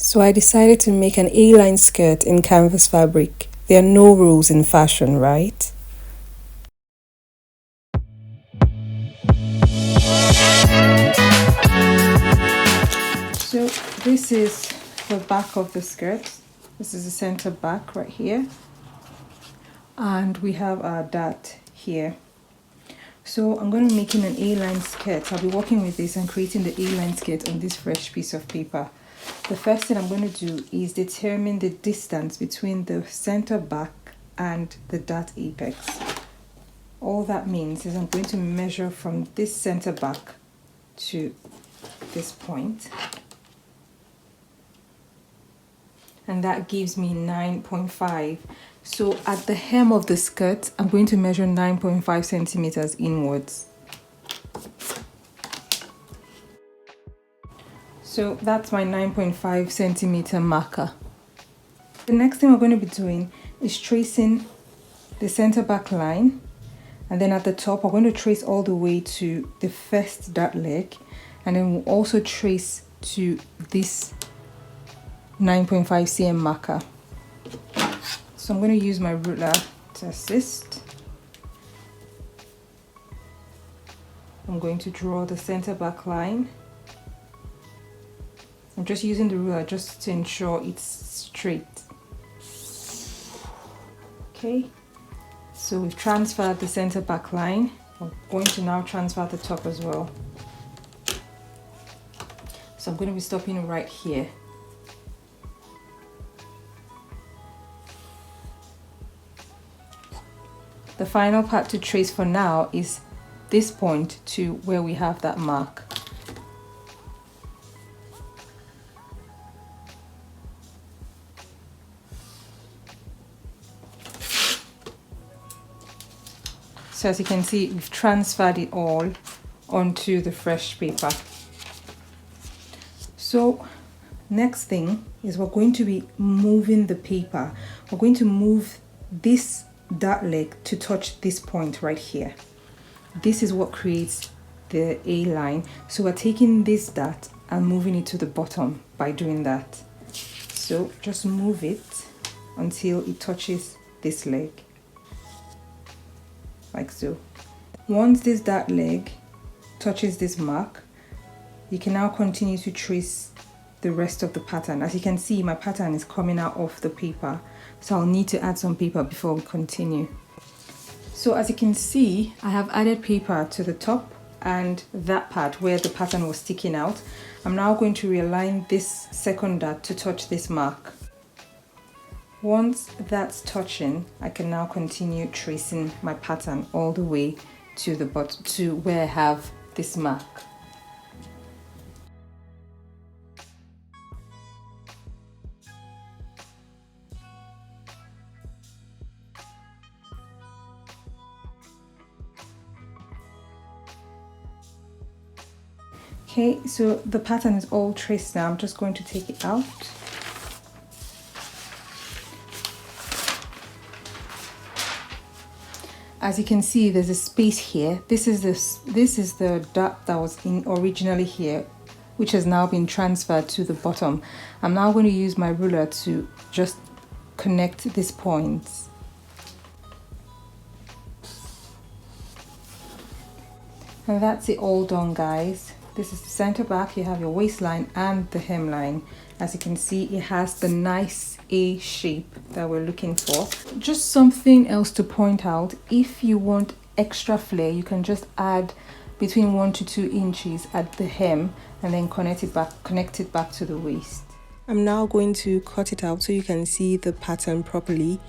So I decided to make an A-line skirt in canvas fabric. There are no rules in fashion, right? So this is the back of the skirt. This is the center back right here. And we have our dart here. So I'm going to be making an A-line skirt. I'll be working with this and creating the A-line skirt on this fresh piece of paper. The first thing I'm going to do is determine the distance between the center back and the dart apex. All that means is I'm going to measure from this center back to this point. And that gives me 9.5. So at the hem of the skirt, I'm going to measure 9.5 centimeters inwards. So that's my 9.5 centimeter marker. The next thing we're going to be doing is tracing the center back line. And then at the top, we're going to trace all the way to the first dart leg. And then we'll also trace to this 9.5 cm marker. So I'm going to use my ruler to assist. I'm going to draw the center back line. I'm just using the ruler just to ensure it's straight. Okay, so we've transferred the center back line. I'm going to now transfer the top as well. So I'm going to be stopping right here. The final part to trace for now is this point to where we have that mark. So as you can see, we've transferred it all onto the fresh paper. So next thing is we're going to be moving the paper. We're going to move this dart leg to touch this point right here. This is what creates the A line. So we're taking this dart and moving it to the bottom by doing that. So just move it until it touches this leg, like so. Once this dart leg touches this mark, you can now continue to trace the rest of the pattern. As you can see, my pattern is coming out of the paper, so I'll need to add some paper before we continue. So as you can see, I have added paper to the top and that part where the pattern was sticking out. I'm now going to realign this second dart to touch this mark. Once that's touching, I can now continue tracing my pattern all the way to the bottom, to where I have this mark. Okay, so the pattern is all traced now. I'm just going to take it out. As you can see, there's a space here. This is the dart that was originally here, which has now been transferred to the bottom. I'm now going to use my ruler to just connect these points. And that's it all done, guys. This is the center back. You have your waistline and the hemline. As you can see, it has the nice A shape that we're looking for. Just something else to point out, if you want extra flare, you can just add between 1 to 2 inches at the hem and then connect it back to the waist. I'm now going to cut it out so you can see the pattern properly.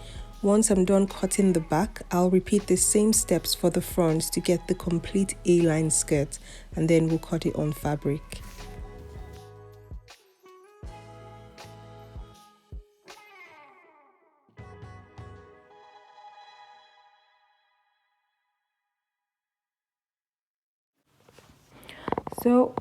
Once I'm done cutting the back, I'll repeat the same steps for the front to get the complete A-line skirt, and then we'll cut it on fabric. So,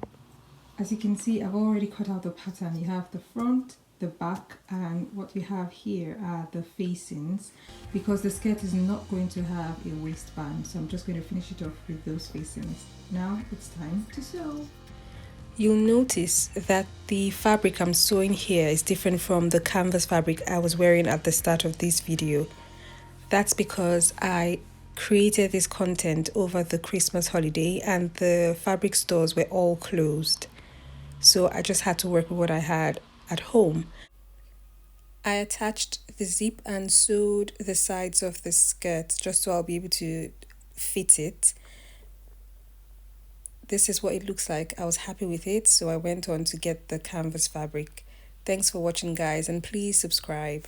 as you can see, I've already cut out the pattern. You have the front, the back, and what you have here are the facings, because the skirt is not going to have a waistband, so I'm just going to finish it off with those facings. Now it's time to sew. You'll notice that the fabric I'm sewing here is different from the canvas fabric I was wearing at the start of this video. That's because I created this content over the Christmas holiday and the fabric stores were all closed. So I just had to work with what I had at home. I attached the zip and sewed the sides of the skirt just so I'll be able to fit it. This is what it looks like. I was happy with it, so I went on to get the canvas fabric. Thanks for watching, guys, and please subscribe.